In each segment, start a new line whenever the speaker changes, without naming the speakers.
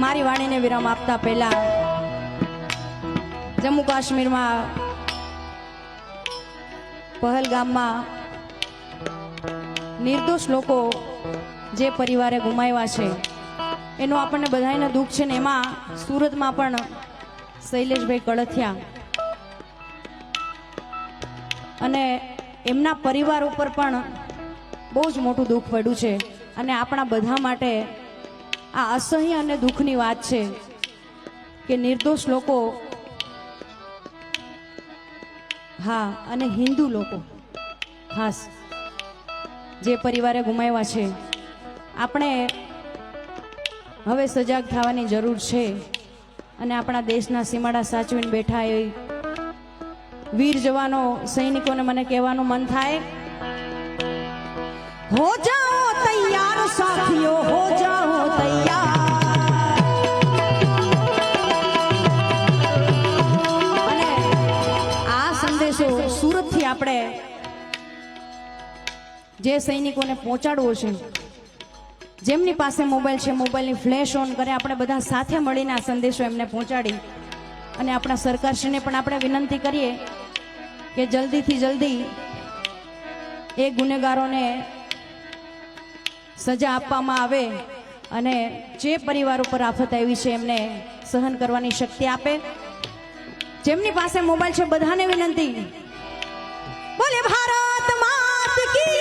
મારી વાણીને વિરામ આપતા પહેલા જમ્મુ કાશ્મીરમાં પહલગામમાં નિર્દોષ લોકો જે પરિવારે ગુમાવ્યા છે એનું આપણને બધાને દુઃખ છે ને એમાં સુરતમાં પણ શૈલેષભાઈ કળથિયા અને એમના પરિવાર ઉપર પણ બહુ જ મોટું દુઃખ પડ્યું છે અને આપણા બધા માટે આ અસહ્ય અને દુઃખની વાત છે કે નિર્દોષ લોકો, હા, અને હિન્દુ લોકો ખાસ જે પરિવારે ગુમાવ્યા છે, આપણે હવે સજાગ થવાની જરૂર છે અને આપણા દેશના સીમાડા સાચવીને બેઠા એ વીર જવાનો સૈનિકોને મને કહેવાનું મન થાય, હો જાઓ તૈયાર સાથીઓ, હો જાઓ તૈયાર. અને આ સંદેશો સુરતથી આપણે જે સૈનિકોને પહોંચાડવો છે, જેમની પાસે મોબાઈલ છે મોબાઈલની ફ્લેશ ઓન કરે, આપણે બધા સાથે મળીને આ સંદેશો એમને પહોંચાડી અને આપણા સરકારશ્રીને પણ આપણે વિનંતી કરીએ કે જલ્દીથી જલ્દી એ ગુનેગારોને સજા આપવામાં આવે અને જે પરિવાર ઉપર આફત આવી છે એમને સહન કરવાની શક્તિ આપે. જેમની પાસે મોબાઈલ છે બધાને વિનંતી, બોલે ભારત માત કી.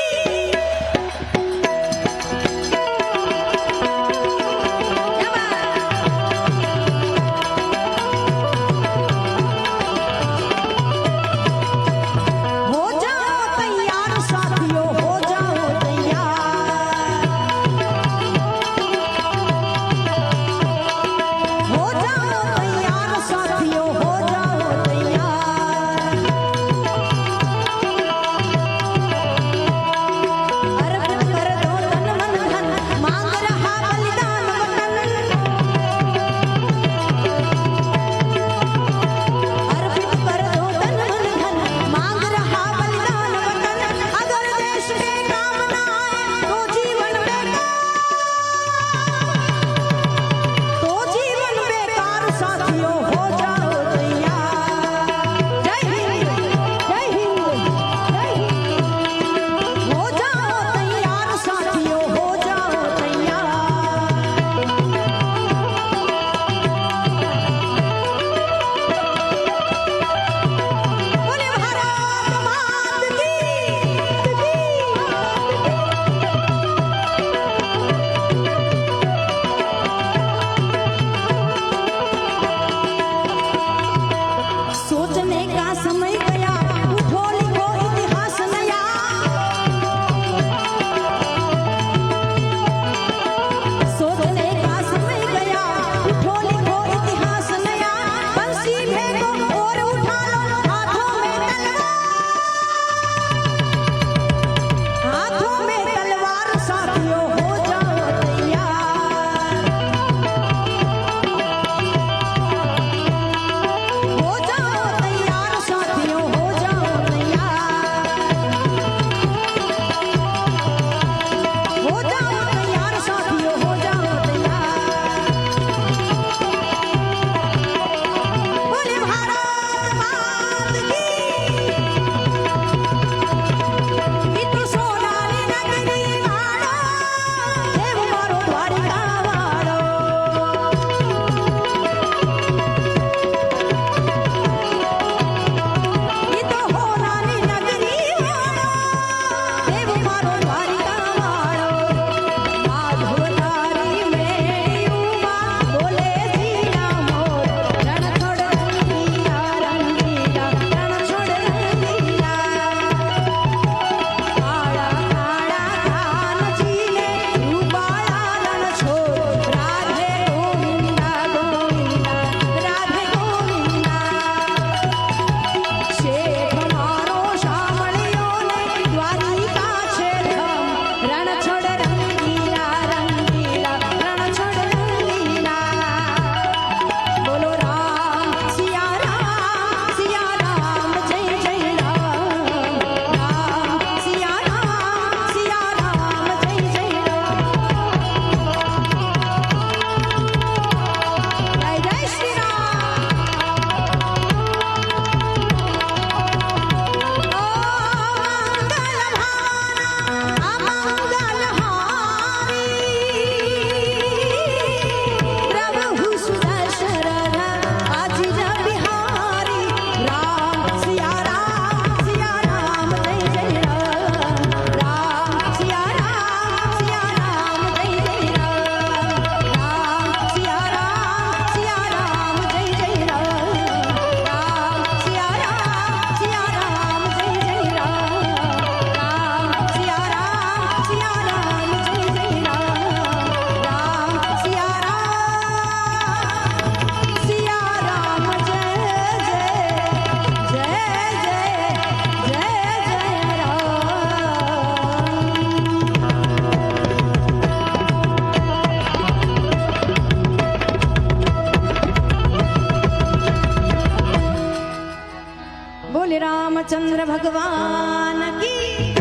ભગવાન કી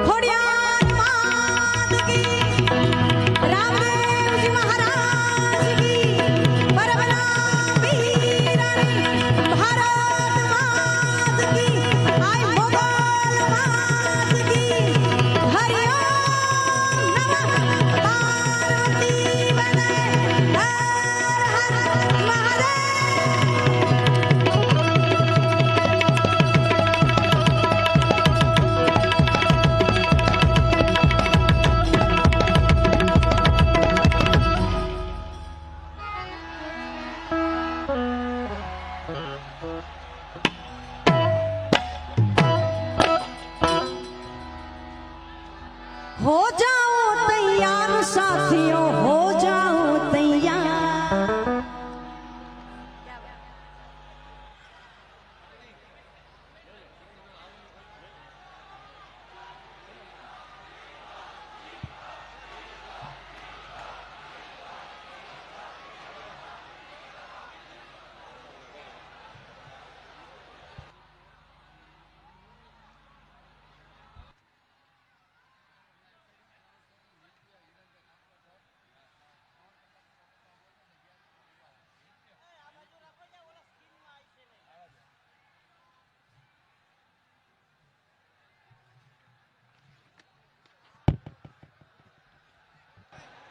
ખોડિયાર માત કી રામદેવજી મહારાજ કી પરબલા વીરાની ભારત માત કી આય મોગલ માત કી હરિઓમ નમઃ પાર્વતી વંદે હર હર મહાદેવ हो जाओ तैयार साथियों हो जाओ तैयार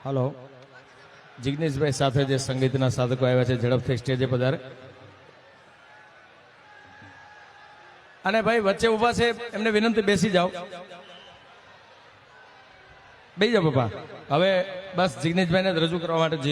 હલો જિગ્નેશભાઈ સાથે જે સંગીતના સાધકો આવ્યા છે ઝડપથી સ્ટેજે પધારે અને ભાઈ વચ્ચે ઊભા છે એમને વિનંતી બેસી જાઓ બેસી જાઓ પપ્પા હવે બસ જિગ્નેશભાઈને રજૂ કરવા માટે